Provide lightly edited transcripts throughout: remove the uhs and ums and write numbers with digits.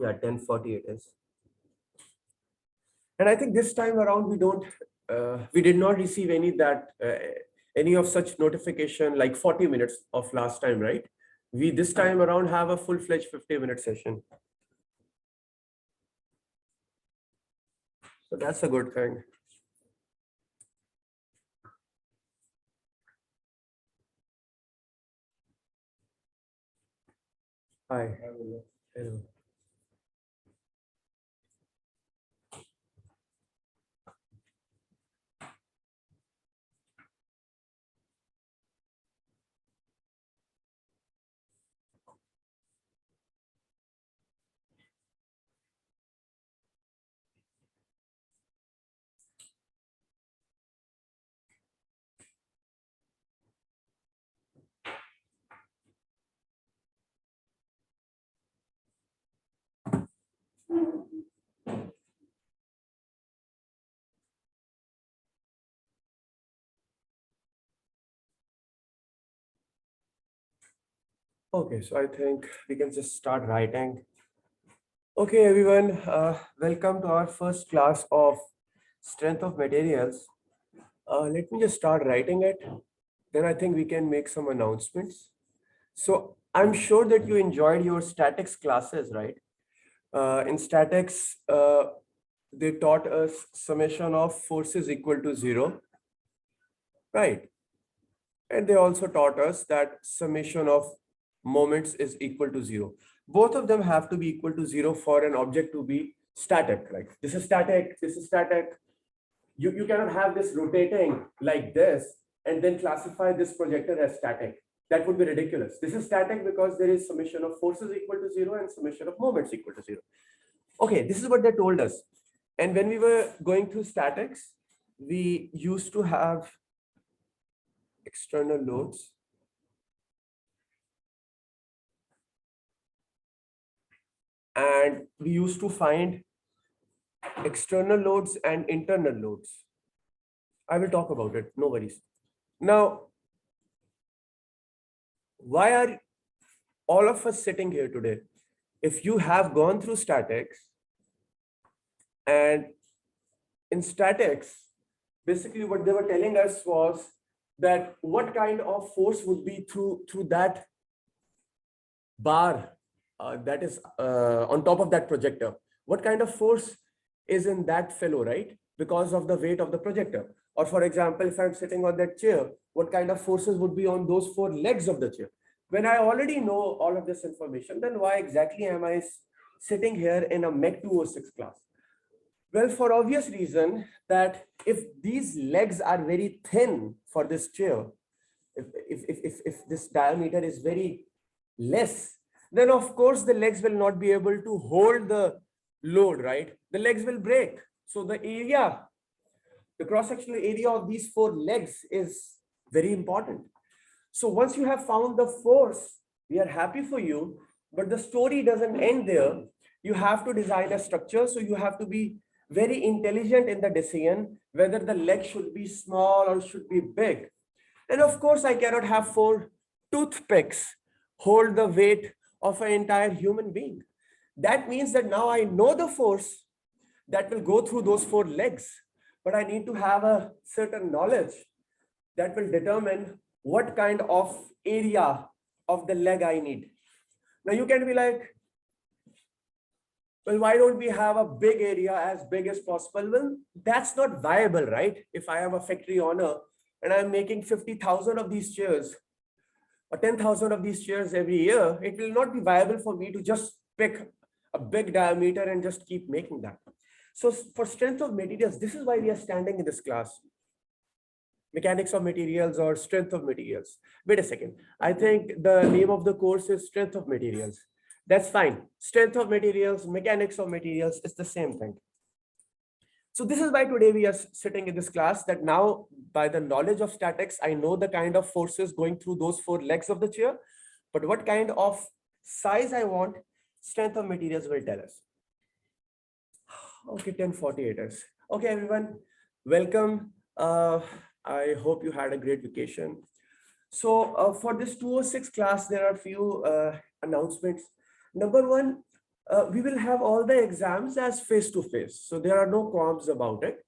Yeah, 10:40 it is. And I think this time around we did not receive any of such notification like 40 minutes of last time, right? We this time around have a full-fledged 50-minute session. So that's a good thing. Hi. Hello. Okay, so I think we can just start writing. Okay, everyone, welcome to our first class of strength of materials. Let me just start writing it. Then I think we can make some announcements. So I'm sure that you enjoyed your statics classes, right? In statics, they taught us summation of forces equal to 0, right? And they also taught us that summation of moments is equal to 0. Both of them have to be equal to 0 for an object to be static. Like this is static, this is static. You cannot have this rotating like this and then classify this projector as static. That would be ridiculous. This is static because there is summation of forces equal to 0 and summation of moments equal to 0. Okay, this is what they told us. And when we were going through statics, we used to have external loads. And we used to find external loads and internal loads. I will talk about it, no worries. Now, why are all of us sitting here today? If you have gone through statics, and in statics, basically what they were telling us was that what kind of force would be through that bar that is on top of that projector. What kind of force is in that fellow, right? Because of the weight of the projector. Or for example, if I'm sitting on that chair, what kind of forces would be on those 4 legs of the chair? When I already know all of this information, then why exactly am I sitting here in a MEC 206 class? Well, for obvious reason that if these legs are very thin for this chair, if this diameter is very less, then of course the legs will not be able to hold the load, right? The legs will break. So the area, the cross-sectional area of these 4 legs is very important. So once you have found the force, we are happy for you, but the story doesn't end there. You have to design a structure. So you have to be very intelligent in the decision whether the leg should be small or should be big. And of course, I cannot have 4 toothpicks hold the weight of an entire human being. That means that now I know the force that will go through those 4 legs, but I need to have a certain knowledge that will determine what kind of area of the leg I need. Now you can be like, well, why don't we have a big area as big as possible? Well, that's not viable, right? If I am a factory owner and I'm making 50,000 of these chairs or 10,000 of these chairs every year, it will not be viable for me to just pick a big diameter and just keep making that. So for strength of materials, this is why we are standing in this class. Mechanics of materials or strength of materials. Wait a second. I think the name of the course is strength of materials. That's fine. Strength of materials, mechanics of materials is the same thing. So this is why today we are sitting in this class, that now by the knowledge of statics, I know the kind of forces going through those 4 legs of the chair, but what kind of size I want, strength of materials will tell us. Okay, 10:40 it is. Okay, everyone, welcome. I hope you had a great vacation. So for this 206 class, there are a few announcements. Number one, We will have all the exams as face-to-face. So there are no qualms about it.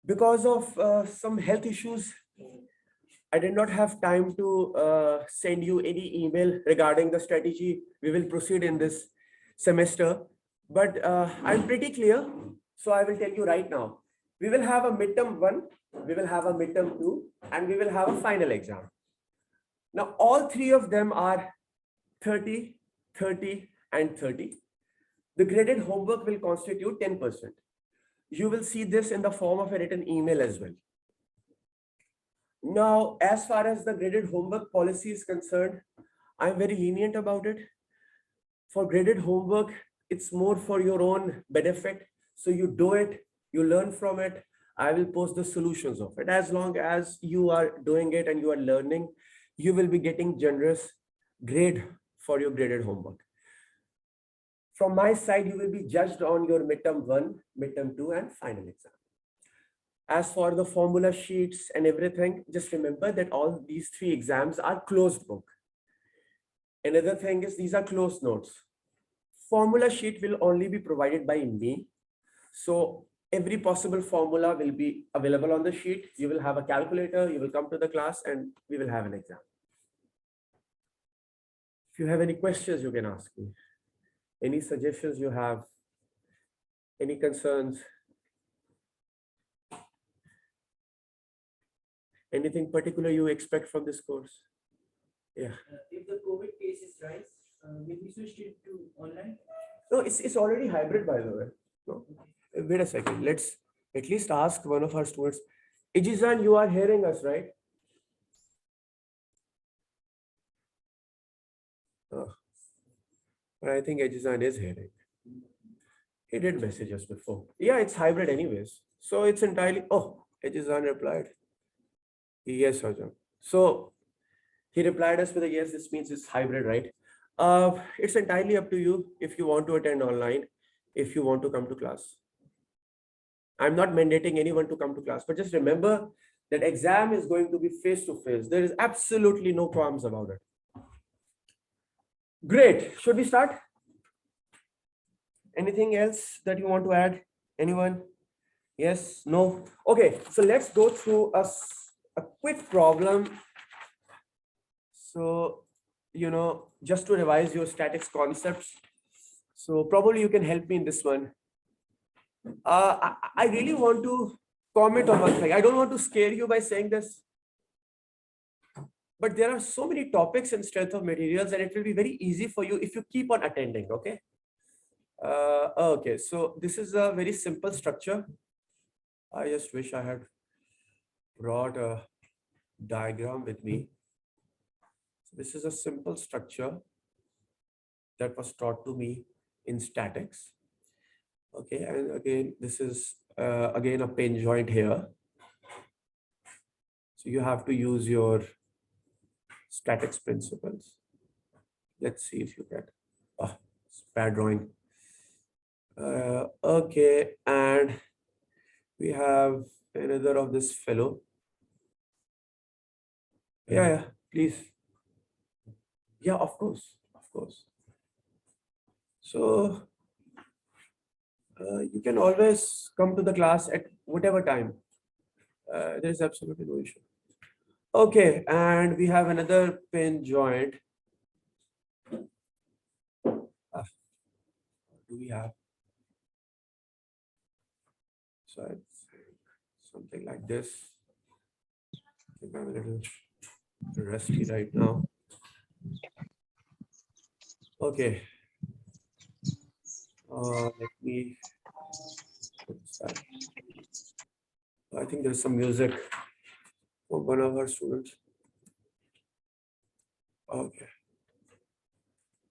Because of some health issues, I did not have time to send you any email regarding the strategy we will proceed in this semester. But I'm pretty clear. So I will tell you right now. We will have a midterm 1, we will have a midterm 2, and we will have a final exam. Now, all three of them are 30, 30, and 30. The graded homework will constitute 10%. You will see this in the form of a written email as well. Now, as far as the graded homework policy is concerned, I'm very lenient about it. For graded homework, it's more for your own benefit. So you do it, you learn from it. I will post the solutions of it. As long as you are doing it and you are learning, you will be getting generous grade for your graded homework. From my side, you will be judged on your midterm 1, midterm 2, and final exam. As for the formula sheets and everything, just remember that all these 3 exams are closed book. Another thing is these are closed notes. Formula sheet will only be provided by me. So every possible formula will be available on the sheet. You will have a calculator, you will come to the class and we will have an exam. If you have any questions, you can ask me. Any suggestions you have, any concerns, anything particular you expect from this course? Yeah. If the COVID cases rise, will we switch it to online? No, it's already hybrid, by the way. No. Wait a second. Let's at least ask one of our students. Ijizan, you are hearing us, right? Oh. But I think Ijizan is hearing. He did message us before. Yeah, it's hybrid anyways. So it's entirely, oh, Ijizan replied. Yes, Hajam. So he replied us with a yes, this means it's hybrid, right? It's entirely up to you if you want to attend online, if you want to come to class. I'm not mandating anyone to come to class, but just remember that exam is going to be face-to-face. There is absolutely no qualms about it. Great. Should we start? Anything else that you want to add? Anyone? Yes? No? Okay. So let's go through a quick problem. So, just to revise your statics concepts. So probably you can help me in this one. I really want to comment on one thing. I don't want to scare you by saying this, but there are so many topics in strength of materials and it will be very easy for you if you keep on attending. Okay. Okay. So this is a very simple structure. I just wish I had brought a diagram with me. So this is a simple structure that was taught to me in statics. Okay, and again, this is again a pin joint here. So you have to use your statics principles. Let's see if you can. Oh, it's bad drawing. Okay, and we have another of this fellow. Yeah, please. Yeah, of course, of course. So you can always come to the class at whatever time. There is absolutely no issue. Okay, and we have another pin joint. Do we have? So I think something like this. I think I'm a little rusty right now. Okay. Let me. I think there's some music from one of our students. Okay.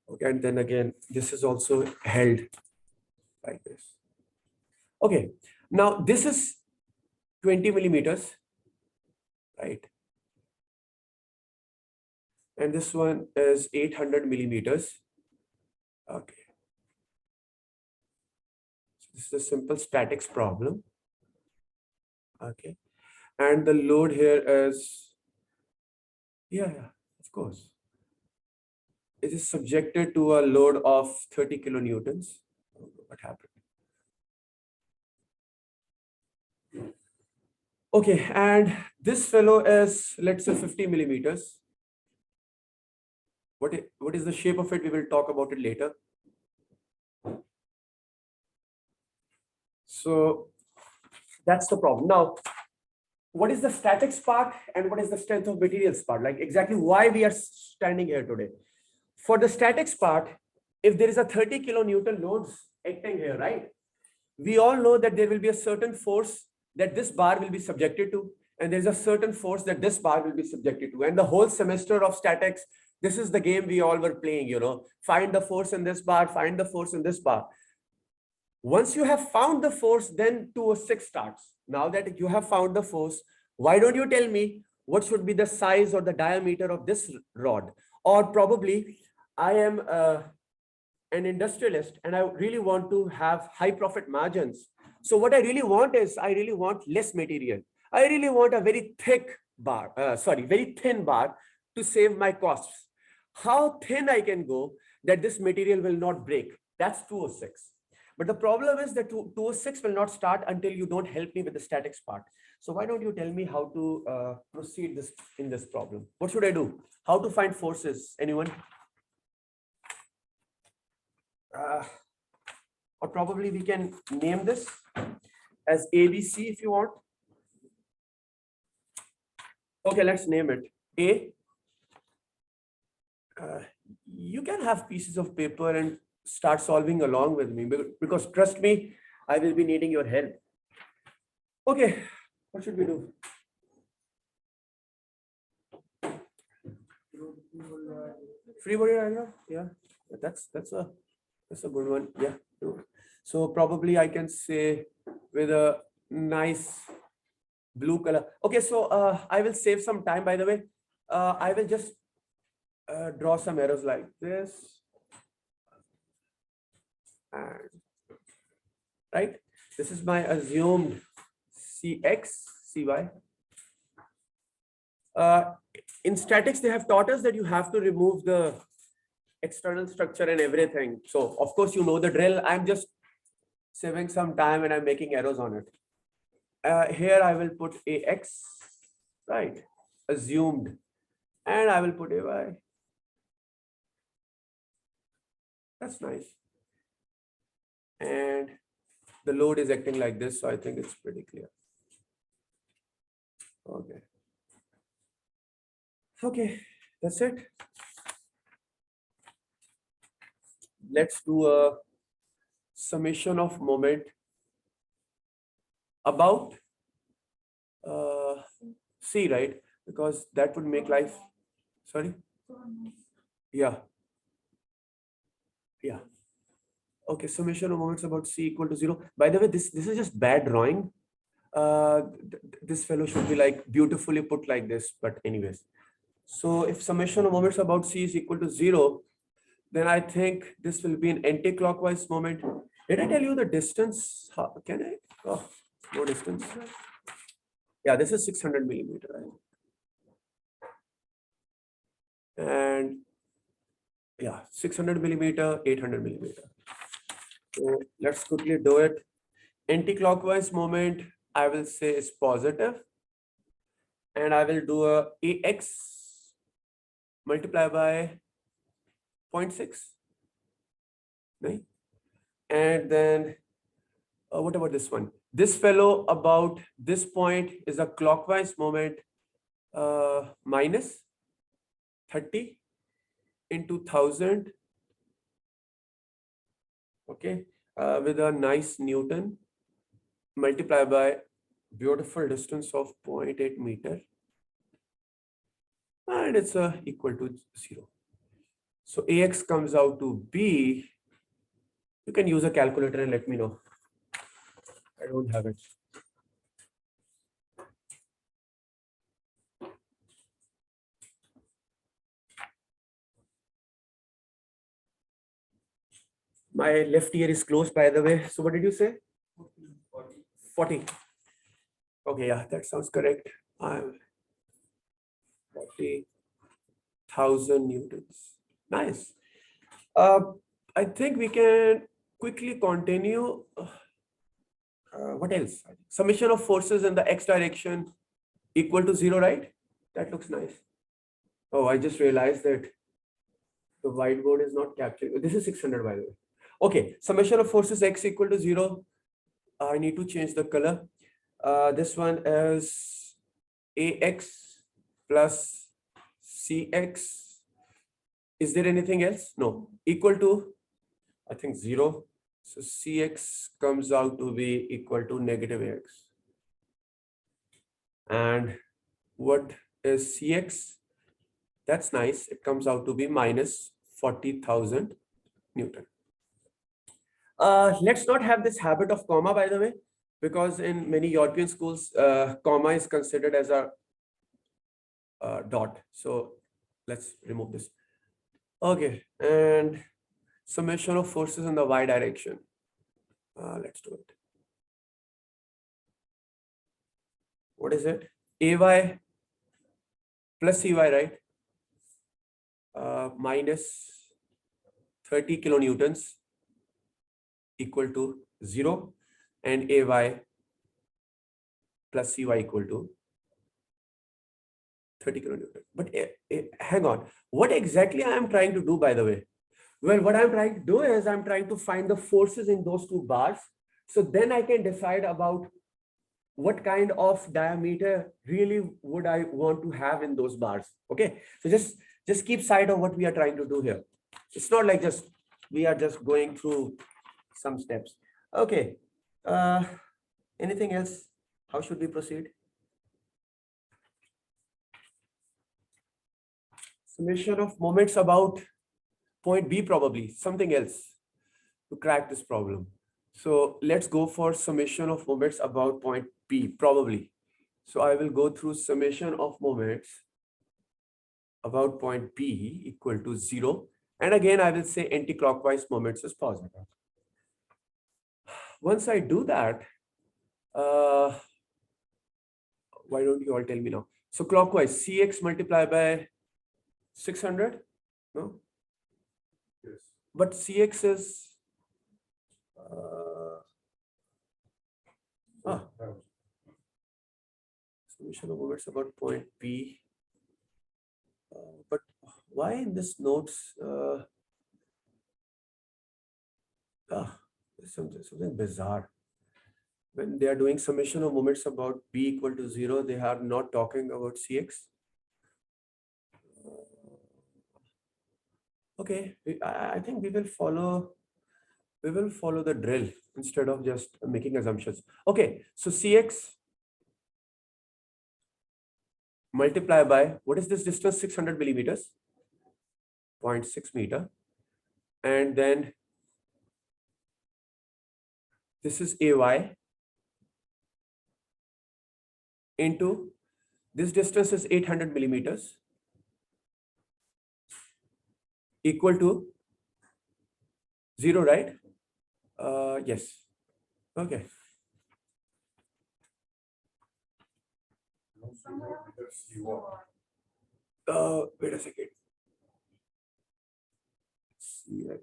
Okay, and then again, this is also held like this. Okay, now this is 20 millimeters, right? And this one is 800 millimeters. Okay. So this is a simple statics problem. Okay. And the load here is, yeah, of course. it is subjected to a load of 30 kilonewtons. What happened? Okay, and this fellow is, let's say, 50 millimeters. What is the shape of it? We will talk about it later. So that's the problem. Now, what is the statics part and what is the strength of materials part? Like exactly why we are standing here today. For the statics part, if there is a 30 kilonewton loads acting here, right? We all know that there will be a certain force that this bar will be subjected to, and there's a certain force that this bar will be subjected to. And the whole semester of statics, this is the game we all were playing, find the force in this bar, find the force in this bar. Once you have found the force, then 206 starts. Now that you have found the force, why don't you tell me what should be the size or the diameter of this rod? Or probably I am an industrialist and I really want to have high profit margins. So what I really want is I really want less material. I really want a very thick bar, very thin bar to save my costs. How thin I can go that this material will not break? That's 206. But the problem is that 206 will not start until you don't help me with the statics part. So why don't you tell me how to proceed in this problem? What should I do? How to find forces? Anyone? Or probably we can name this as ABC if you want. Okay, let's name it A. You can have pieces of paper and start solving along with me because trust me, I will be needing your help. Okay, what should we do? Free body diagram? Yeah, that's a good one. Yeah. So probably I can say with a nice blue color. Okay, so I will save some time, by the way. I will just draw some arrows like this. And, right? This is my assumed Cx, Cy. In statics, they have taught us that you have to remove the external structure and everything. So of course, you know the drill. I'm just saving some time and I'm making arrows on it. Here I will put Ax, right? Assumed. And I will put Ay. That's nice. And the load is acting like this, so I think it's pretty clear. Okay. Okay, that's it. Let's do a summation of moment about C, right? Because that would make life, sorry? Yeah. Yeah. Okay, summation of moments about C equal to 0. By the way, this is just bad drawing. This fellow should be like beautifully put like this, but anyways. So if summation of moments about C is equal to 0, then I think this will be an anti-clockwise moment. Did I tell you the distance? How, can I? Oh, no distance. Yeah, this is 600 millimeter. Right? And yeah, 600 millimeter, 800 millimeter. So let's quickly do it. Anti-clockwise moment, I will say is positive. And I will do a AX multiply by 0.6. Right? And then what about this one? This fellow about this point is a clockwise moment minus 30 into 1000. Okay, with a nice Newton multiply by beautiful distance of 0.8 meter. And it's equal to 0. So AX comes out to be, you can use a calculator and let me know. I don't have it. My left ear is closed, by the way. So what did you say? 40. Okay, yeah, that sounds correct. 40,000 newtons. Nice. I think we can quickly continue. What else? Summation of forces in the x direction equal to 0, right? That looks nice. Oh, I just realized that the whiteboard is not capturing. This is 600, by the way. Okay, summation of forces x equal to 0. I need to change the color. This one is ax plus cx. Is there anything else? No. Equal to, I think, 0. So cx comes out to be equal to negative ax. And what is cx? That's nice. It comes out to be minus 40,000 Newton. Let's not have this habit of comma, by the way, because in many European schools, comma is considered as a dot. So let's remove this. Okay, and summation of forces in the y direction. Let's do it. What is it? Ay plus cy, right? Minus 30 kilonewtons equal to 0, and ay plus cy equal to 30 kilonewtons. But hang on, what exactly I am trying to do, by the way? Well, what I'm trying to do is I'm trying to find the forces in those two bars. So then I can decide about what kind of diameter really would I want to have in those bars. Okay, so just keep sight of what we are trying to do here. It's not like just we are just going through some steps. Okay, anything else? How should we proceed? Summation of moments about point B, probably something else to crack this problem. So let's go for summation of moments about point P, probably. So I will go through summation of moments about point P equal to 0. And again, I will say anti-clockwise moments is positive. Once I do that, why don't you all tell me now? So clockwise, Cx multiplied by 600, no? Yes. But Cx is summation of moments about point P. But why in this notes? Something bizarre. When they are doing summation of moments about P equal to 0, they are not talking about Cx. Okay, I think we will follow the drill instead of just making assumptions. Okay, so Cx multiply by, what is this distance? 600 millimeters, 0.6 meter. And then this is Ay into this distance is 800 millimeters equal to 0, right? Yes. Okay. Wait a second. Cx.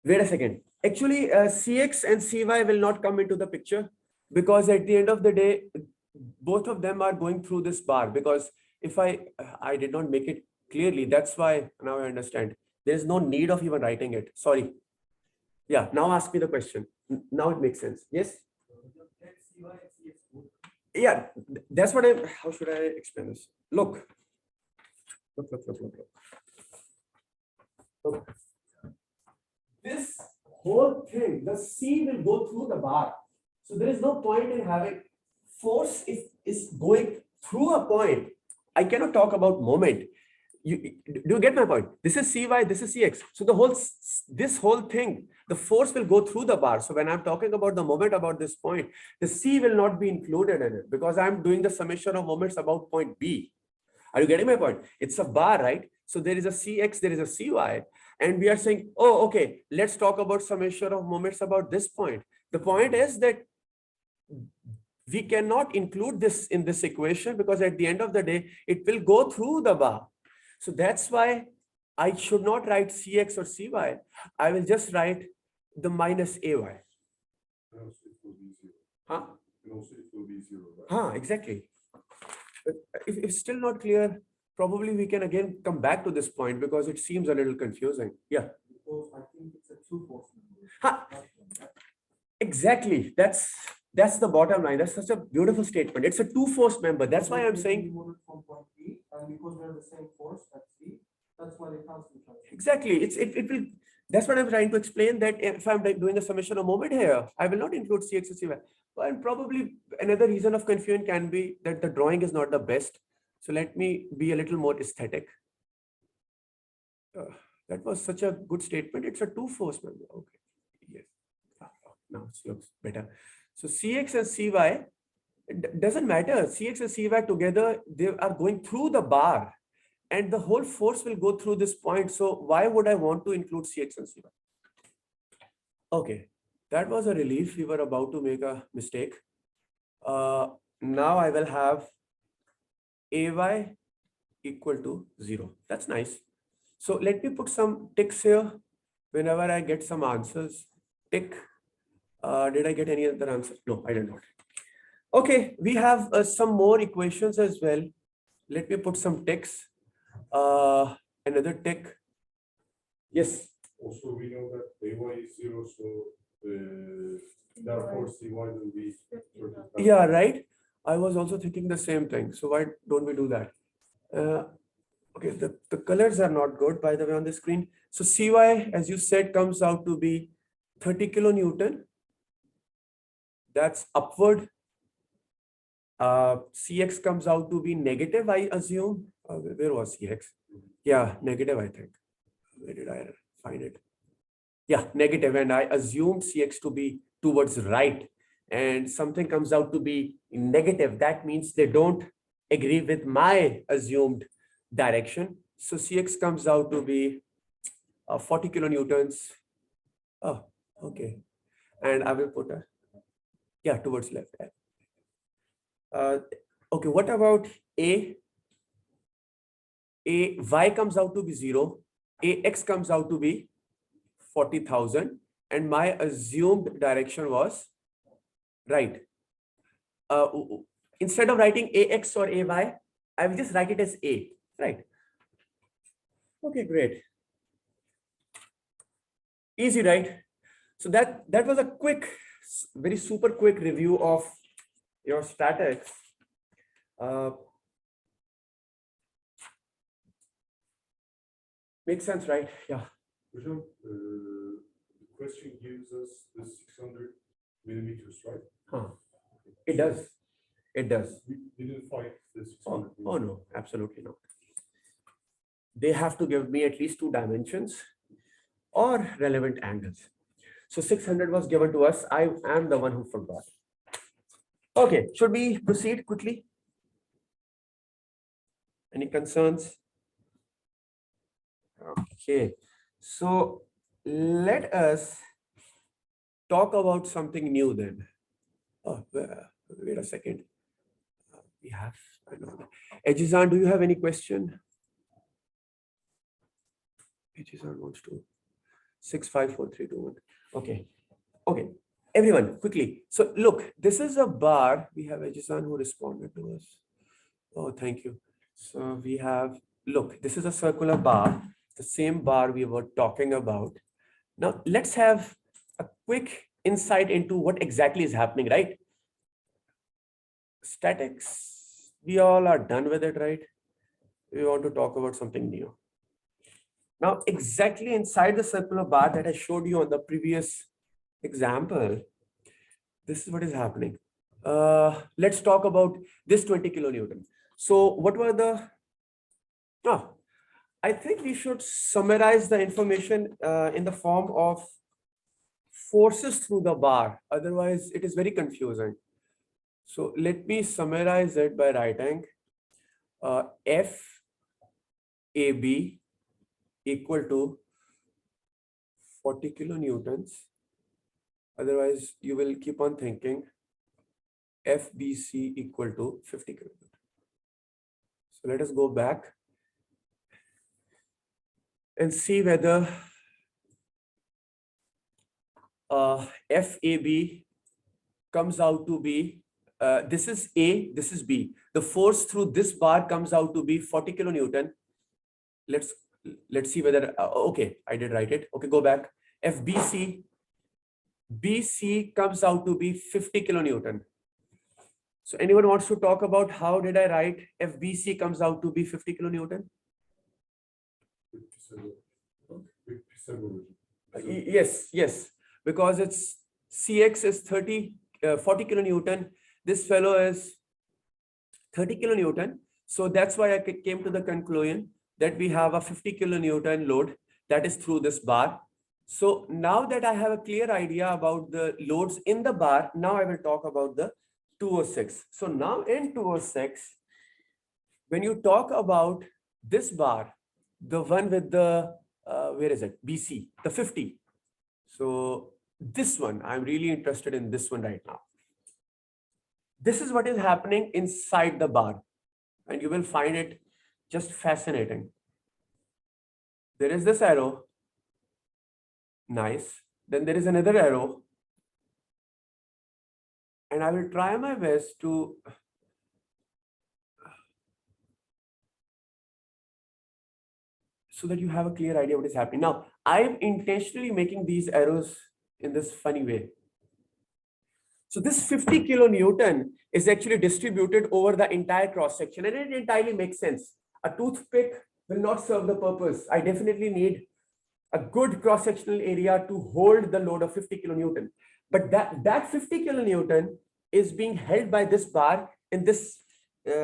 Wait a second. Actually, Cx and Cy will not come into the picture because at the end of the day, both of them are going through this bar. Because if I did not make it clearly, that's why now I understand. There is no need of even writing it. Sorry. Yeah, now ask me the question. Now it makes sense. Yes? Yeah, that's what how should I explain this? Look. Look. This whole thing, the C will go through the bar. So there is no point in having force is going through a point. I cannot talk about moment. Do you get my point? This is Cy, this is Cx. So this whole thing, the force will go through the bar. So when I'm talking about the moment about this point, the C will not be included in it because I'm doing the summation of moments about point B. Are you getting my point? It's a bar, right? So there is a Cx, there is a Cy, and we are saying, oh, okay, let's talk about summation of moments about this point. The point is that we cannot include this in this equation because at the end of the day, it will go through the bar. So that's why I should not write Cx or Cy. I will just write the minus Ay. And also it will be zero. Huh? And also it will be zero, right? Exactly. But if it's still not clear, probably we can again come back to this point because it seems a little confusing. Yeah. Because I think it's a two force number. Huh. Exactly. That's the bottom line. That's such a beautiful statement. It's a two-force member. That's why I'm saying From point B, and because they're the same force at C, that's why they cancel each other. exactly. It will. That's what I'm trying to explain. That if I'm doing a summation of moment here, I will not include Cx and Cy. And probably another reason of confusion can be that the drawing is not the best. So let me be a little more aesthetic. That was such a good statement. It's a two-force member. Okay. Yes. Now it looks better. So Cx and Cy, it doesn't matter. Cx and Cy together, they are going through the bar and the whole force will go through this point. So why would I want to include Cx and Cy? Okay, that was a relief. We were about to make a mistake. Now I will have Ay equal to 0. That's nice. So let me put some ticks here whenever I get some answers. Tick. Did I get any other answer? No, I did not. Okay, we have some more equations as well. Let me put some ticks. Another tick. Yes. Also, we know that AY is zero, so therefore CY will be 30,000. Yeah, right. I was also thinking the same thing. So why don't we do that? Okay, the colors are not good, by the way, on the screen. So Cy, as you said, comes out to be 30 kilonewton. That's upward. Cx comes out to be negative, I assume. Where was Cx? Yeah, negative, I think. Where did I find it? Yeah, negative, and I assumed Cx to be towards right. And something comes out to be negative. That means they don't agree with my assumed direction. So Cx comes out to be 40 kilonewtons. Oh, okay. And I will put yeah, towards left. Okay, what about A? Y comes out to be 0. Ax comes out to be 40,000. And my assumed direction was right. Instead of writing Ax or Ay, I will just write it as A, right? Okay, great. Easy, right? So that was a quick, very super quick review of your statics. Makes sense, right? Yeah. Hocam, the question gives us the 600 millimeters, right? Huh. It does. It does. We didn't find the 600. Oh no, absolutely not. They have to give me at least 2 dimensions or relevant angles. So 600 was given to us. I am the one who forgot. Okay, should we proceed quickly? Any concerns? Okay, so let us talk about something new then. Oh, wait a second. We have, I know that. Ejizan, do you have any question? Ejizan wants to 654321. Okay. Okay. Everyone, quickly. So look, this is a bar. We have Ejizan who responded to us. Oh, thank you. So we have, look, this is a circular bar, the same bar we were talking about. Now let's have a quick insight into what exactly is happening, right? Statics, we all are done with it, right? We want to talk about something new. Now, exactly inside the circular bar that I showed you on the previous example, this is what is happening. Let's talk about this 20 kilonewton. So what were the, I think we should summarize the information in the form of forces through the bar. Otherwise, it is very confusing. So let me summarize it by writing F AB equal to 40 kilonewtons. Otherwise, you will keep on thinking FBC equal to 50 kilonewtons. So let us go back. and see whether FAB comes out to be, this is A, this is B. The force through this bar comes out to be 40 kilonewton. Let's see whether, okay, I did write it. Okay, go back. FBC, BC comes out to be 50 kilonewton. So anyone wants to talk about how did I write FBC comes out to be 50 kilonewton? Yes, because it's CX is 40 kilonewton. This fellow is 30 kilonewton. So that's why I came to the conclusion that we have a 50 kilonewton load that is through this bar. So now that I have a clear idea about the loads in the bar, now I will talk about the 206. So now in 206, when you talk about this bar, the one with the, where is it? BC, the 50. So this one, I'm really interested in this one right now. This is what is happening inside the bar, and you will find it just fascinating. There is this arrow. Nice. Then there is another arrow. And I will try my best to so that you have a clear idea what is happening. Now, I'm intentionally making these arrows in this funny way. So this 50 kilonewton is actually distributed over the entire cross section, and it entirely makes sense. A toothpick will not serve the purpose. I definitely need a good cross-sectional area to hold the load of 50 kilonewton. But that 50 kilonewton is being held by this bar in this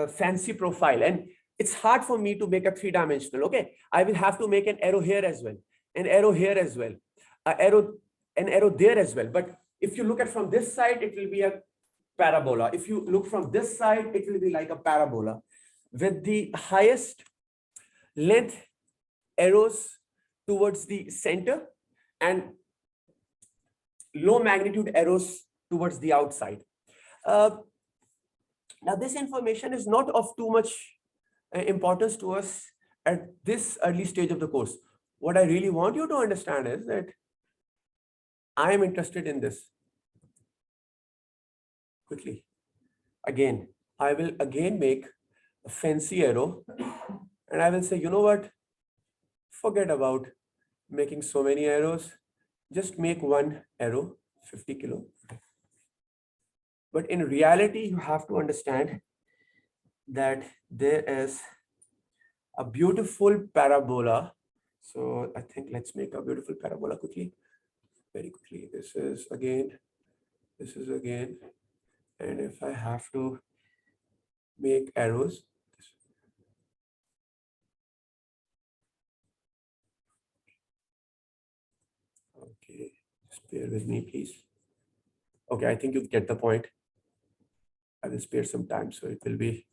fancy profile. And it's hard for me to make a three-dimensional. Okay, I will have to make an arrow here as well, an arrow here as well, an arrow there as well. But if you look at from this side, it will be a parabola. If you look from this side, it will be like a parabola with the highest length arrows towards the center and low magnitude arrows towards the outside. Now, this information is not of too much importance to us at this early stage of the course. What I really want you to understand is that I am interested in this. Quickly. Again, I will again make a fancy arrow and I will say, you know what? Forget about making so many arrows. Just make one arrow, 50 kilo. But in reality, you have to understand that there is a beautiful parabola. So I think let's make a beautiful parabola quickly, very quickly. This is again, and if I have to make arrows, okay, just bear with me, please. Okay, I think you get the point. I will spare some time, so it will be.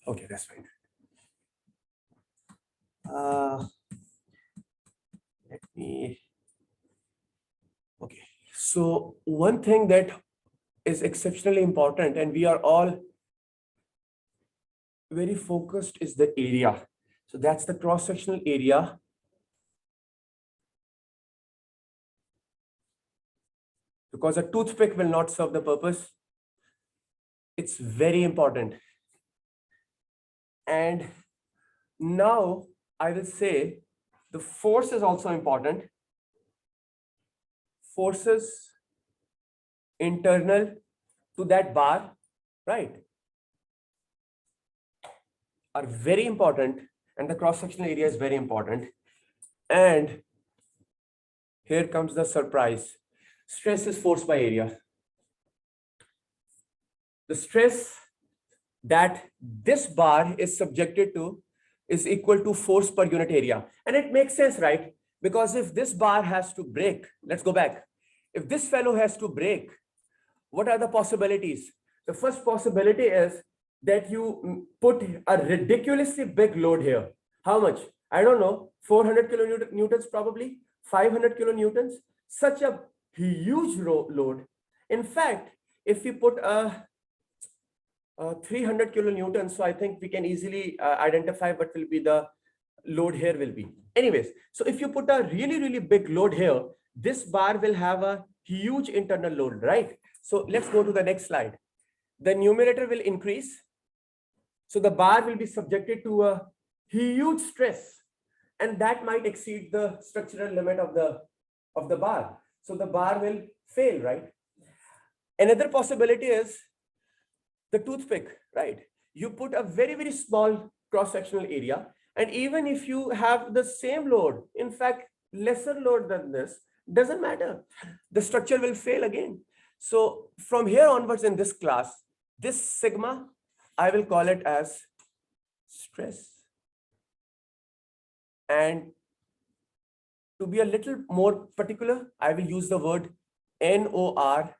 Okay, that's fine. Let me. Okay, so one thing that is exceptionally important, and we are all very focused, is the area. So that's the cross-sectional area. Because a toothpick will not serve the purpose. It's very important. And now I will say the force is also important. Forces internal to that bar, right, are very important, and the cross-sectional area is very important. And here comes the surprise. Stress is force by area. The stress that this bar is subjected to is equal to force per unit area. And it makes sense, right? Because if this bar has to break, let's go back. If this fellow has to break, what are the possibilities? The first possibility is that you put a ridiculously big load here. How much? I don't know, 400 kilonewtons probably, 500 kilonewtons, such a huge load. In fact, if we put a 300 kilonewtons. So I think we can easily identify what will be the load here will be. Anyways, so if you put a really big load here, this bar will have a huge internal load, right? So let's go to the next slide. The numerator will increase. So the bar will be subjected to a huge stress, and that might exceed the structural limit of the bar. So the bar will fail, right? Another possibility is the toothpick, right? You put a very small cross-sectional area, and even if you have the same load, in fact, lesser load than this, doesn't matter. The structure will fail again. So from here onwards in this class, this sigma, I will call it as stress. And to be a little more particular, I will use the word NORMAL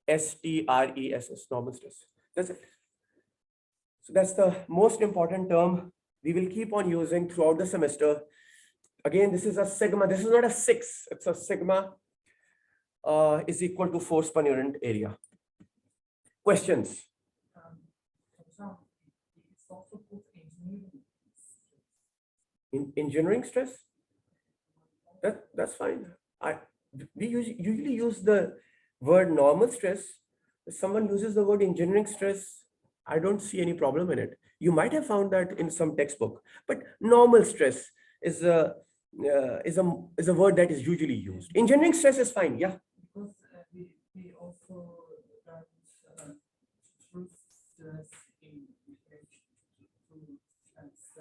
STRESS, normal stress. That's it. So that's the most important term we will keep on using throughout the semester. Again, this is a sigma. This is not a 6. It's a sigma is equal to force per unit area. Questions? It's also called engineering. In engineering stress? That's fine. We usually use the word normal stress. If someone uses the word engineering stress, I don't see any problem in it. You might have found that in some textbook, but normal stress is a word that is usually used. Engineering stress is fine, yeah. Because we also learned truth stress in relation to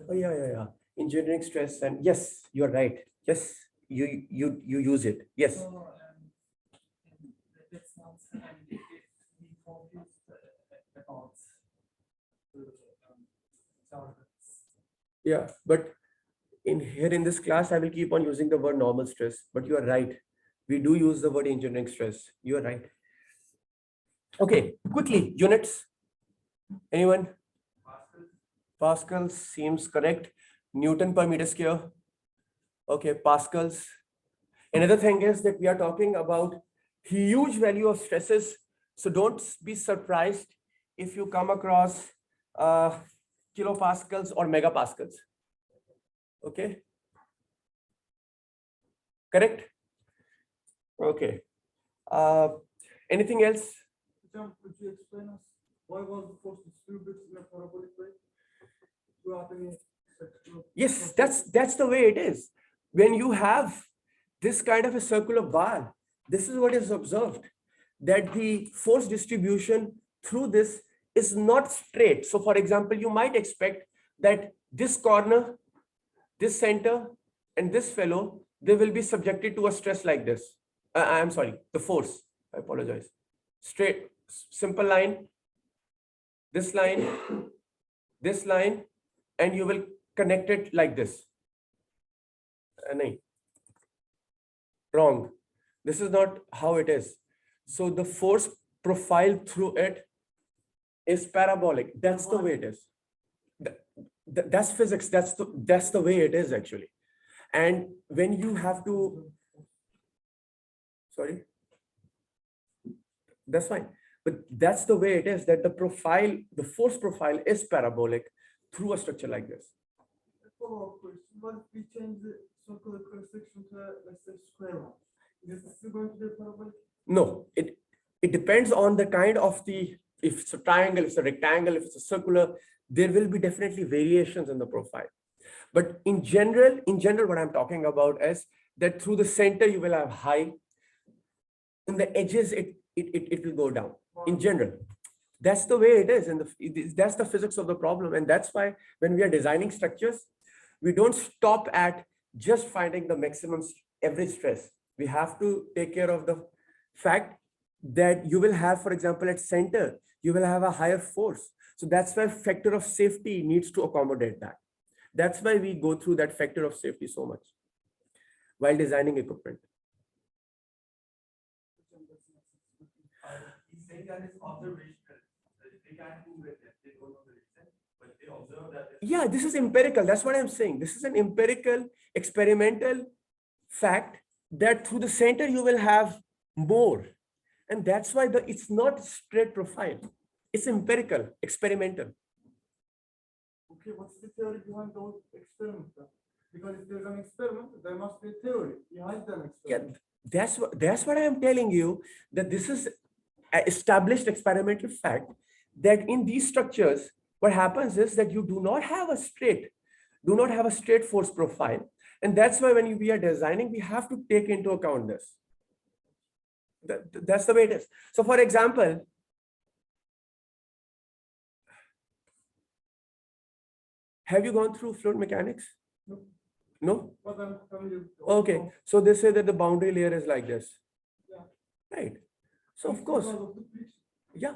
Oh yeah. Engineering stress, and yes, you're right. Yes, you use it. Yes. So, that's not we focused about targets. Yeah, but in this class, I will keep on using the word normal stress. But you are right. We do use the word engineering stress. You are right. Okay, quickly, units. Anyone? Pascals seems correct. Newton per meter square. Okay, pascals. Another thing is that we are talking about huge value of stresses. So don't be surprised if you come across kilopascals or megapascals. Okay. Correct? Okay. Anything else? Could you explain us why was the force distributed in a parabolic way? Throughout any section of- Yes, that's the way it is. When you have this kind of a circular bar, this is what is observed, that the force distribution through this is not straight. So for example, you might expect that this corner, this center, and this fellow, they will be subjected to a stress like this. I'm sorry, the force. I apologize. Straight, simple line, this line, and you will connect it like this. No. Wrong. This is not how it is. So the force profile through it is parabolic. That's the way it is. That's physics. That's the way it is actually. And when you have to, sorry, that's fine. But that's the way it is, that the profile, the force profile is parabolic through a structure like this. Follow-up question. What if we change the circular cross-section to, let's say, square one? Is this still going to be parabolic? No, it depends on the kind of if it's a triangle, if it's a rectangle, if it's a circular, there will be definitely variations in the profile. But in general, what I'm talking about is that through the center, you will have high. In the edges, it will go down. In general, that's the way it is. And that's the physics of the problem. And that's why when we are designing structures, we don't stop at just finding the maximum average stress. We have to take care of the fact that you will have, for example, at center, you will have a higher force. So that's why factor of safety needs to accommodate that. That's why we go through that factor of safety so much while designing equipment. He's saying that it's observational. They can't prove it, they don't know the reason, but they observe that. Yeah, this is empirical. That's what I'm saying. This is an empirical, experimental fact that through the center you will have more. And that's why it's not straight profile. It's empirical, experimental. Okay, what's the theory behind those experiments then? Because if there's an experiment, there must be a theory behind an Yeah, experiment. that's what I am telling you, that this is an established experimental fact that in these structures, what happens is that you do not have a straight force profile. And that's why when we are designing, we have to take into account this. That's the way it is. So for example, have you gone through fluid mechanics? No. No? But I'm familiar with the Okay. So they say that the boundary layer is like this. Yeah. Right. So of It's course, because of the friction. yeah,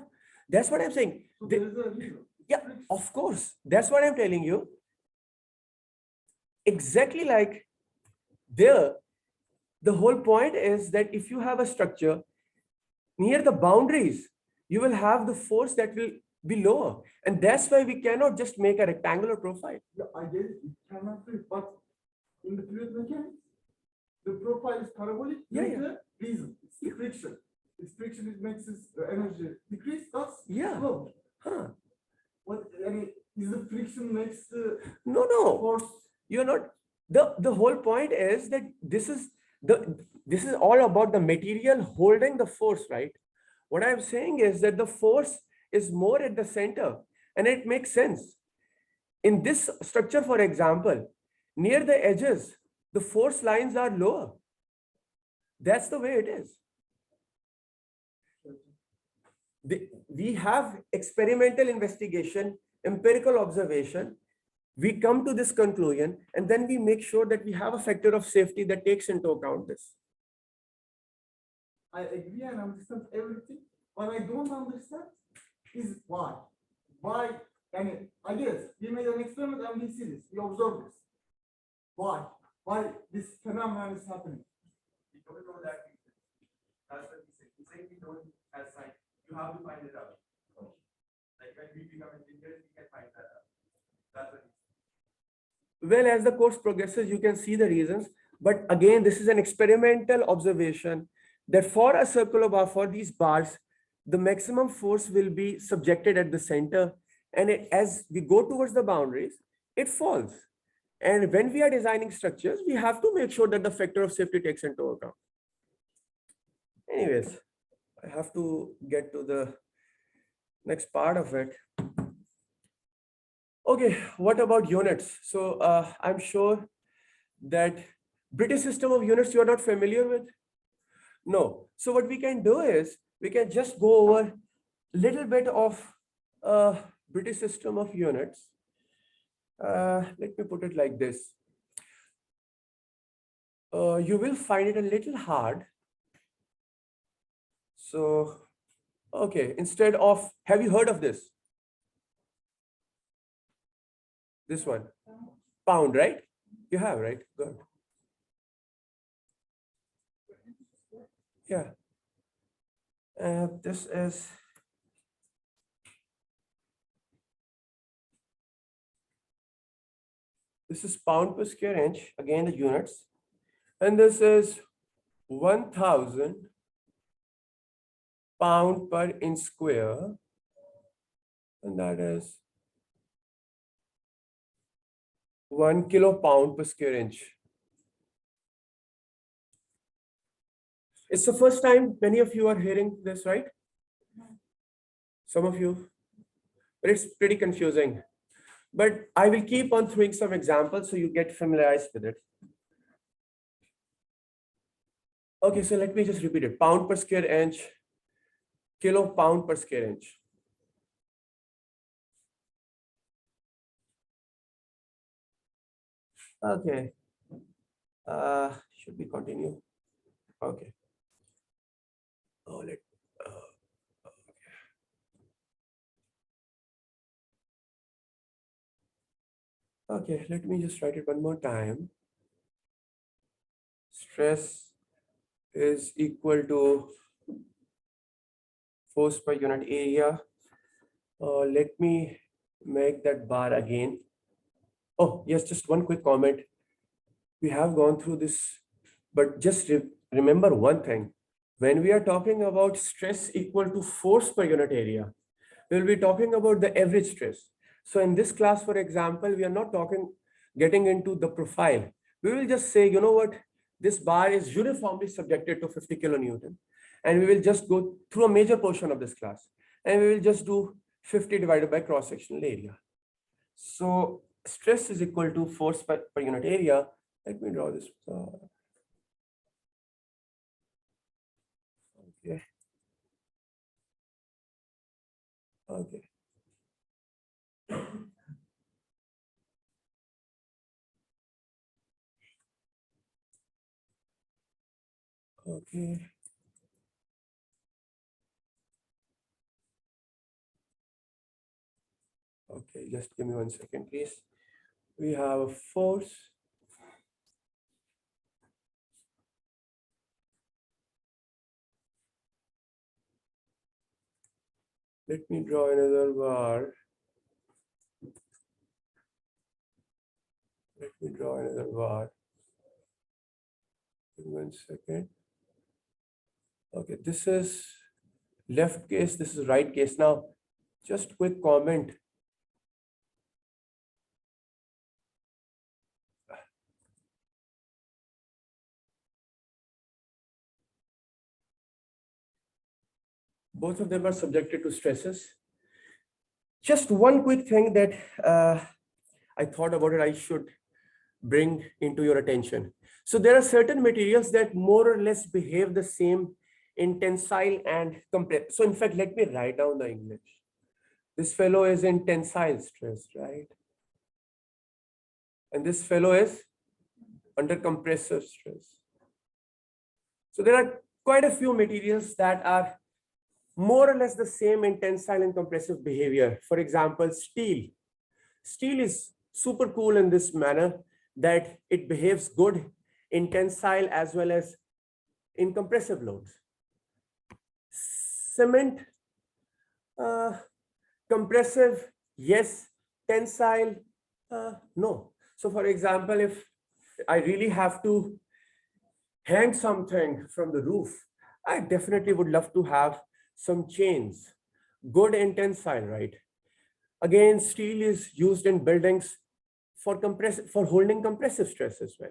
that's what I'm saying. So They- there is a reason. It's yeah, friction. of course. That's what I'm telling you. Exactly like there, the whole point is that if you have a structure near the boundaries, you will have the force that will be lower. And that's why we cannot just make a rectangular profile. Yeah, I get it. It cannot be, but in the fluid mechanics, the profile is parabolic Yeah, due yeah. to reason. It's the friction. This friction is makes its energy decrease, thus Yeah. slow. Huh. What, I mean, is the friction makes the No. force? You're not. The whole point is that this is all about the material holding the force, right? What I'm saying is that the force is more at the center, and it makes sense. In this structure, for example, near the edges, the force lines are lower. That's the way it is. We have experimental investigation, empirical observation. We come to this conclusion, and then we make sure that we have a factor of safety that takes into account this. I agree and understand everything. What I don't understand is why. Why? And I guess we made an experiment and we see this. We observe this. Why? Why this phenomenon is happening? We don't know that reason. That's what we say. We say we don't as science. You have to find it out. Like when we become engineers, we can find that out. That's what we say. Well, as the course progresses, you can see the reasons. But again, this is an experimental observation that for a circular bar, for these bars, the maximum force will be subjected at the center. And as we go towards the boundaries, it falls. And when we are designing structures, we have to make sure that the factor of safety takes into account. Anyways, I have to get to the next part of it. Okay, what about units? So I'm sure that British system of units you are not familiar with? No. So what we can do is we can just go over little bit of British system of units. Let me put it like this. You will find it a little hard. So, okay, instead of, have you heard of this? This one, pound, right? You have, right? Good. Yeah. This is pound per square inch, again the units. And this is 1000 pound per inch square. And that is 1 kilo pound per square inch. It's the first time many of you are hearing this, right? Some of you, but it's pretty confusing. But I will keep on throwing some examples so you get familiarized with it. Okay, so let me just repeat it. Pound per square inch, kilo pound per square inch. Okay. Should we continue? Okay. Oh, okay, let me just write it one more time. Stress is equal to force per unit area. Let me make that bar again. Oh, yes, just one quick comment. We have gone through this, but just remember one thing. When we are talking about stress equal to force per unit area, we'll be talking about the average stress. So in this class, for example, we are not getting into the profile. We will just say, you know what, this bar is uniformly subjected to 50 kilonewton. And we will just go through a major portion of this class. And we will just do 50 divided by cross-sectional area. So stress is equal to force per unit area. Let me draw this. Okay. Okay. Okay. Okay, just give me 1 second, please. We have a force. Let me draw another bar. Let me draw another bar. Give me 1 second. Okay, this is left case, this is right case. Now, just quick comment. Both of them are subjected to stresses. Just one quick thing that I thought about it, I should bring into your attention. So there are certain materials that more or less behave the same in tensile and compress. So in fact, let me write down the English. This fellow is in tensile stress, right? And this fellow is under compressive stress. So there are quite a few materials that are more or less the same in tensile and compressive behavior. For example, steel. Steel is super cool in this manner that it behaves good in tensile as well as in compressive loads. Cement, compressive, yes. Tensile, no. So for example, if I really have to hang something from the roof, I definitely would love to have some chains, good in tensile, right? Again, steel is used in buildings for holding compressive stress as well.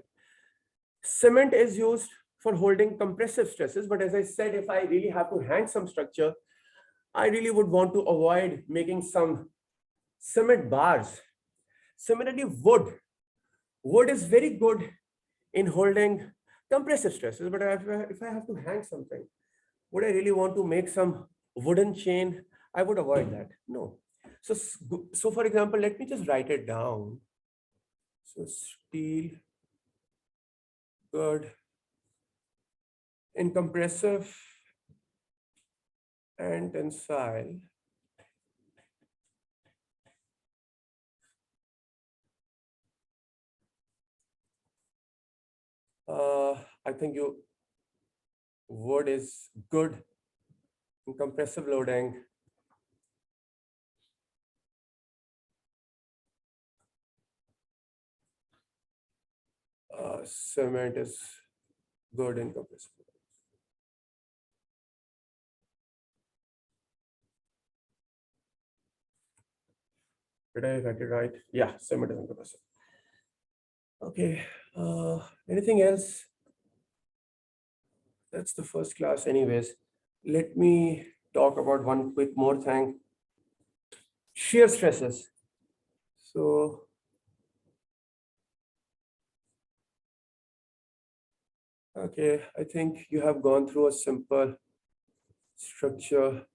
Cement is used for holding compressive stresses, but as I said, if I really have to hang some structure, I really would want to avoid making some cement bars. Similarly, wood. Wood is very good in holding compressive stresses, but if I have to hang something, would I really want to make some wooden chain? I would avoid that. No. So for example, let me just write it down. So steel, good in compressive and tensile. I think wood is good in compressive loading. Cement is good in compressive loading. Did I write it right? Yeah, cement is in compressive. Okay. Anything else? That's the first class anyways. Let me talk about one quick more thing. Shear stresses. So okay, I think you have gone through a simple structure.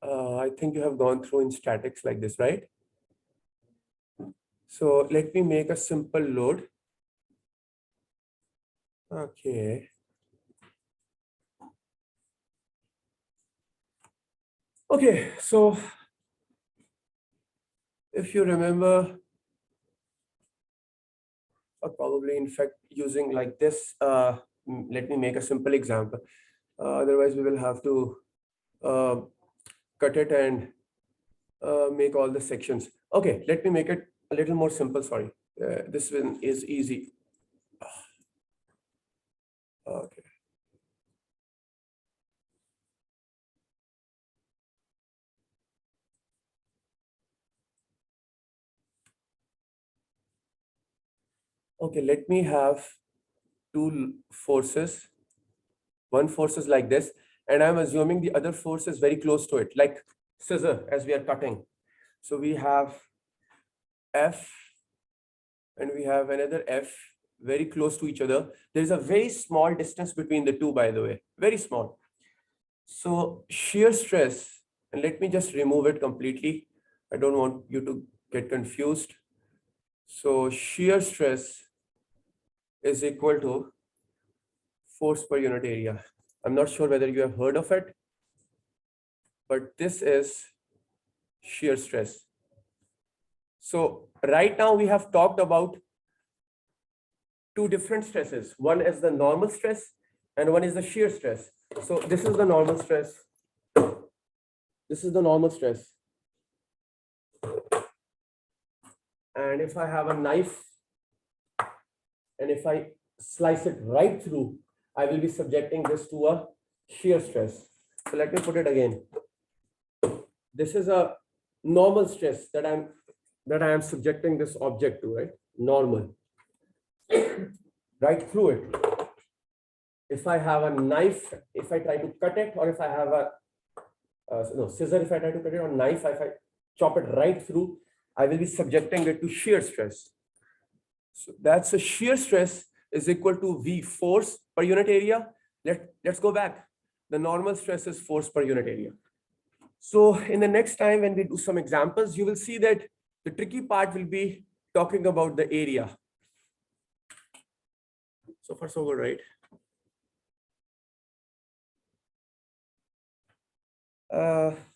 I think you have gone through in statics like this, right? So let me make a simple load. Okay. Okay, so if you remember or probably in fact using like this. Let me make a simple example. Otherwise, we will have to cut it and make all the sections. Okay, let me make it a little more simple. Sorry, this one is easy. Okay. Okay, let me have two forces. One force is like this, and I'm assuming the other force is very close to it, like scissor as we are cutting. So we have F and we have another F very close to each other. There is a very small distance between the two, by the way, very small. So shear stress, and let me just remove it completely. I don't want you to get confused. So shear stress is equal to force per unit area. I'm not sure whether you have heard of it, but this is shear stress. So right now we have talked about two different stresses. One is the normal stress and one is the shear stress. So this is the normal stress. This is the normal stress. And if I have a knife and if I slice it right through, I will be subjecting this to a shear stress. So let me put it again. This is a normal stress that I am subjecting this object to, right? Normal. Right through it. If I have a knife, if I try to cut it, or if I have a scissor, if I try to cut it, or knife, if I chop it right through, I will be subjecting it to shear stress. So that's a shear stress is equal to V force per unit area. Let's go back. The normal stress is force per unit area. So in the next time when we do some examples, you will see that the tricky part will be talking about the area. So far so good, right?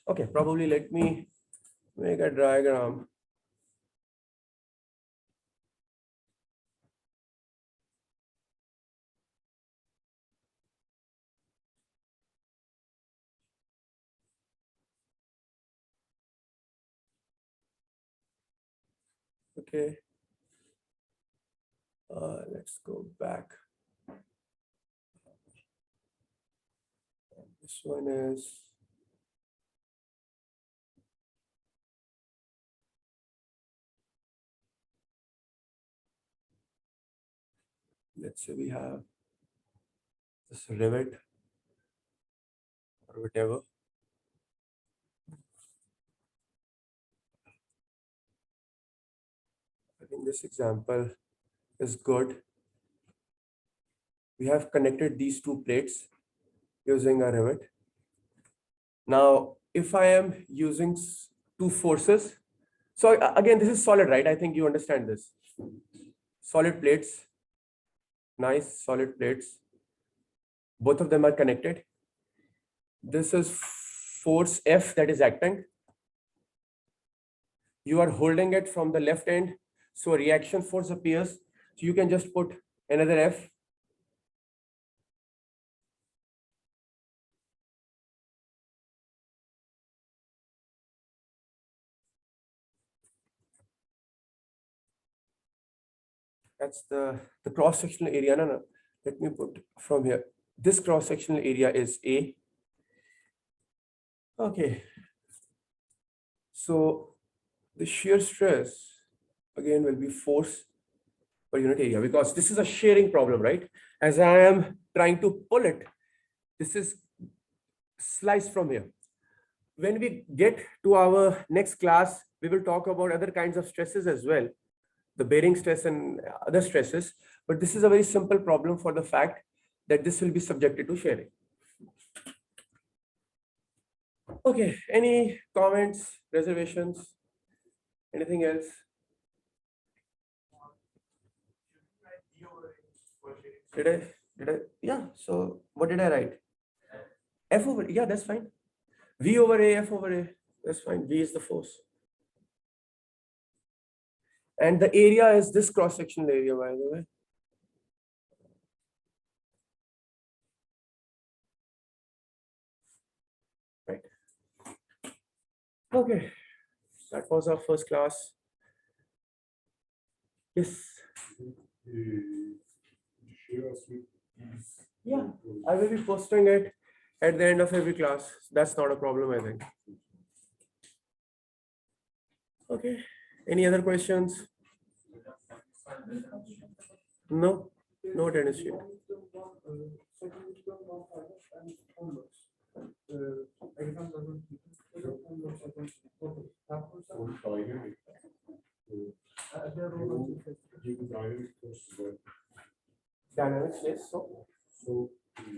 Okay, probably let me make a diagram. Okay. Let's go back. This one is let's say we have this rivet or whatever. I think this example is good. We have connected these two plates using a rivet. Now, if I am using two forces, so again, this is solid, right? I think you understand this. Solid plates, nice solid plates. Both of them are connected. This is force F that is acting. You are holding it from the left end, so a reaction force appears. So you can just put another F. That's the cross-sectional area. No. Let me put from here. This cross-sectional area is A. Okay. So the shear stress again will be force per unit area because this is a shearing problem, right? As I am trying to pull it, this is sliced from here. When we get to our next class, we will talk about other kinds of stresses as well, the bearing stress and other stresses. But this is a very simple problem for the fact that this will be subjected to shearing. Okay, any comments, reservations, anything else? Did I? Yeah, so what did I write? F over, yeah, that's fine. V over A, F over A, that's fine. V is the force. And the area is this cross-sectional area, by the way. Right. Okay, that was our first class. Yes. Share us with these. Yeah, I will be posting it at the end of every class. That's not a problem, I think. Okay, any other questions? No, no attendance sheet. For dynamic, you give dynamic course as well. Dynamics, yes. So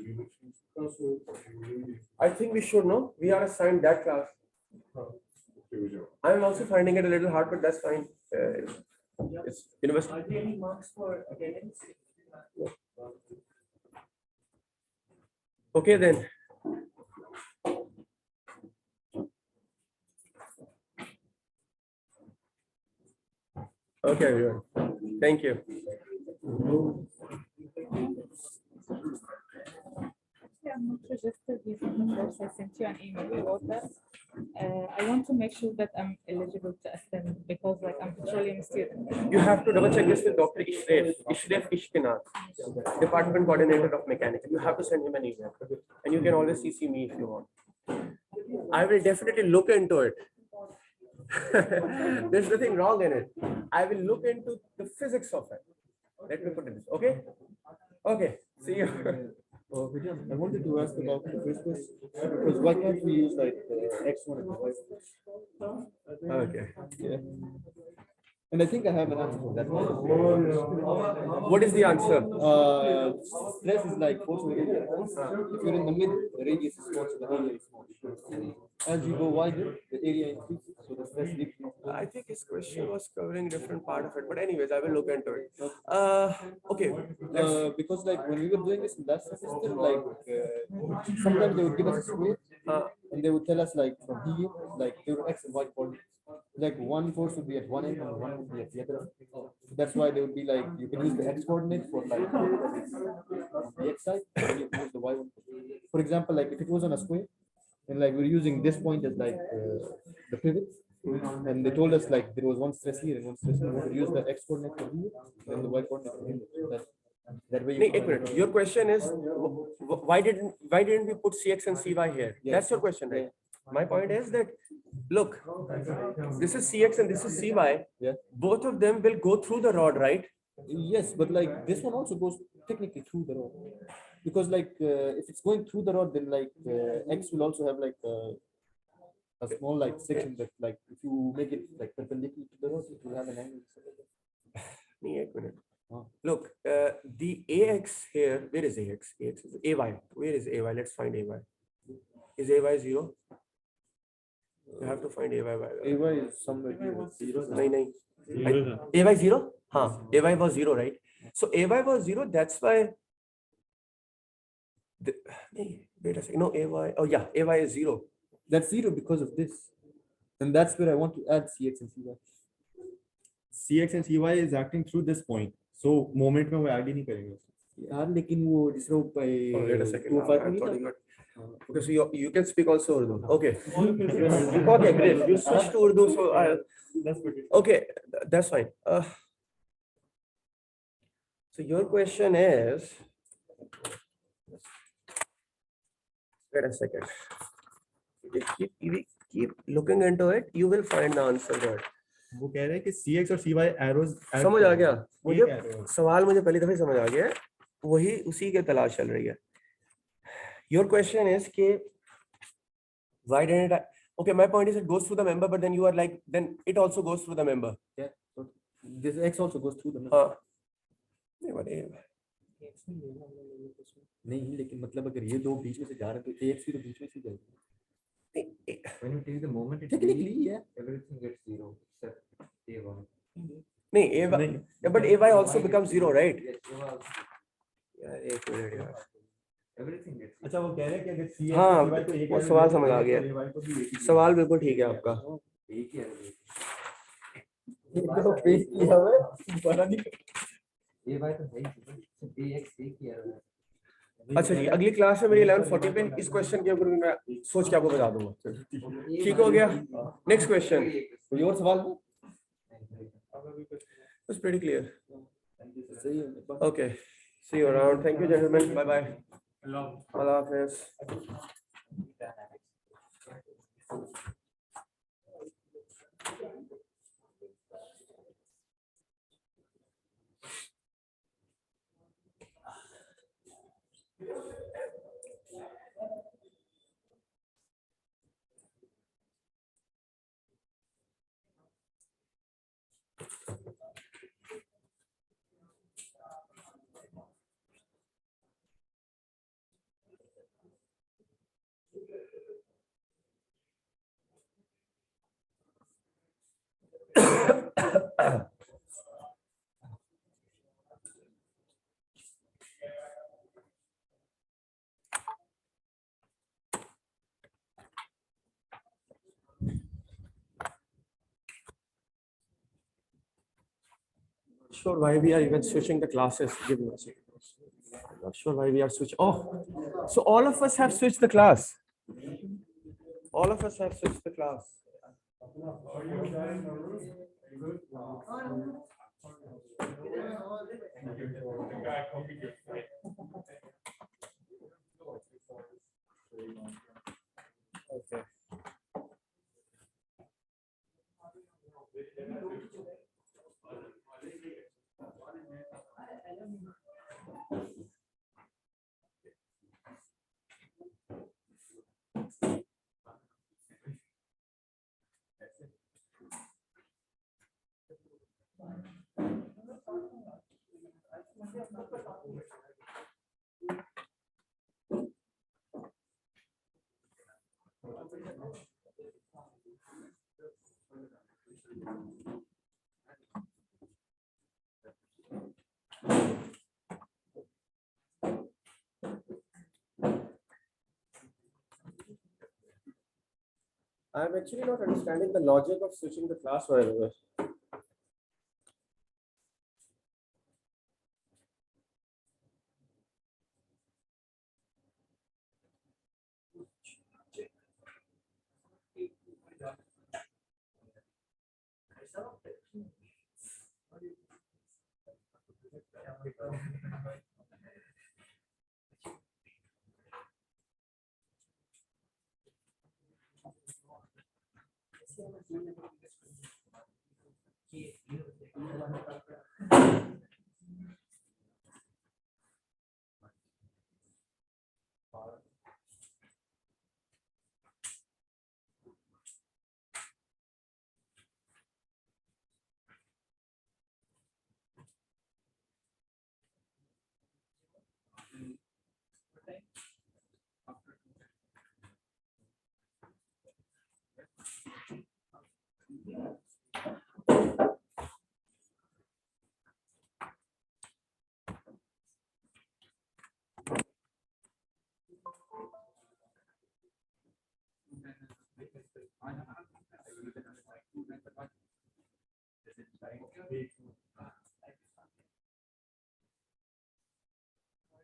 you will choose class or you will. I think we should know. We are assigned that class. Okay, we go. I'm also finding it a little hard, but that's fine. It's university. Are there any marks for attendance? Okay, then. Okay, everyone. Thank you. Yeah, I'm not registered using the course. I sent you an email about that. I want to make sure that I'm eligible to attend because like I'm a petroleum student. You have to double check this with Dr. Ishref Ishkinath, Department Coordinator of Mechanical. You have to send him an email. And you can always CC me if you want. I will definitely look into it. There's nothing wrong in it. I will look into the physics of it. Let me put it this. Okay? Okay. See you. Vidya, I wanted to ask about the first question, because why can't we use like X1 and Y1? Okay. Yeah. And I think I have an answer for that. What is the answer? Stress is like force over area. If you're in the middle, the radius is small, so the area is small. As you go wider, the area increases, so the stress decreases. I think his question was covering different part of it, but anyways, I will look into it. Okay. Because like when we were doing this in that semester, like sometimes they would give us a square, and they would tell us like from here, like there were X and Y coordinates. Like one force would be at one end and one would be at the other end. So that's why they would be like, you can use the X coordinate for like the X side, and you can use the Y one. For example, like if it was on a square, and like we're using this point as like the pivot, and they told us like there was one stress here and one stress here. We use the X coordinate for here and the Y coordinate for here. So that way. Wait a minute. Your question is why didn't we put CX and CY here? Yeah. That's your question, right? My point is that look, this is CX and this is CY. Yeah. Both of them will go through the rod, right? Yes, but like this one also goes technically through the rod, because like if it's going through the rod, then like X will also have like a small like section that like if you make it like perpendicular to the rod, it will have an angle. Wait a minute. Oh. Look, the AX here, where is AX? AX is AY. Where is AY? Let's find AY. Is AY 0? You have to find AY by the way. AY is somewhere here. AY 0? Huh. AY was 0, right? So AY was 0, that's why. Wait a second. No, AY. Oh, yeah, AY is 0. That's 0 because of this. And that's where I want to add CX and CY. CX and CY is acting through this point. So moment में वो add ही नहीं करेंगे. यार लेकिन वो जिस rope पे Oh, wait a second. 205 I thought नहीं you था? got- Okay, so you can speak also Urdu. Okay. Okay, great. You switched to Urdu, so okay, that's fine. So your question is, wait a second. Keep looking into it. You will find the answer there. वो कह रहे हैं कि CX और CY arrows समझ आ गया मुझे सवाल मुझे पहली दफे समझ आ गया है वही उसी के तलाश चल रही है your question is कि why didn't I okay my point is it goes through the member but then you are like then it also goes through the member Yeah. So this X also goes through the member. नहीं लेकिन मतलब अगर ये दो बीच में से जा रहे हैं तो AX भी तो बीच में से जाएगी. When you take the moment, it Technically, yeah. everything gets 0 except A1. नहीं AY yeah, but AY also becomes 0 right Yes, A1 also. यार एक मिनट यार Everything gets 0. अच्छा वो कह रहे हैं कि अगर CX हाँ, और CY को एक वो arrow सवाल देते समझ आ हैं, गया। तो AY को भी एक ही सवाल बिल्कुल ठीक है आपका एक ही arrow देते हैं. तो पे किया हुआ है, बना नहीं। ये बात तो है ही, सिर्फ AX पे किया हुआ है। अच्छा ठीक है, अगली क्लास में मेरी 11:40 पे इस क्वेश्चन के ऊपर मैं सोच के आपको बता दूंगा। ठीक हो गया, नेक्स्ट क्वेश्चन। कोई और सवाल हो? It's pretty clear. सही है। Okay, see you around, thank you gentleman, bye bye, अल्लाह हाफिज। Sure, why we are even switching the classes? Give me a second. I'm not sure why we are switching. Oh, so all of us have switched the class. All of us have switched the class. Okay. I'm actually not understanding the logic of switching the class forever.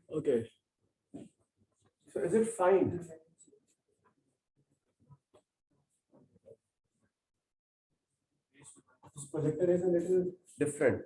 Okay. So is it fine? This projector is a little different.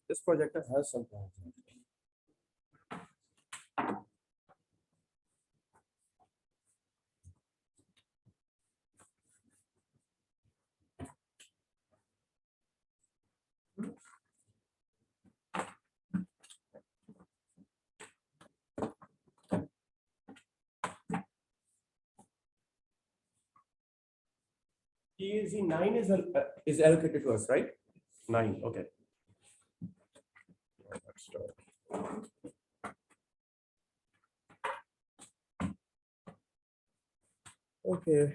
This projector has some problems. TAZ 9 is allocated to us, right? 9, okay. Let's start. Okay.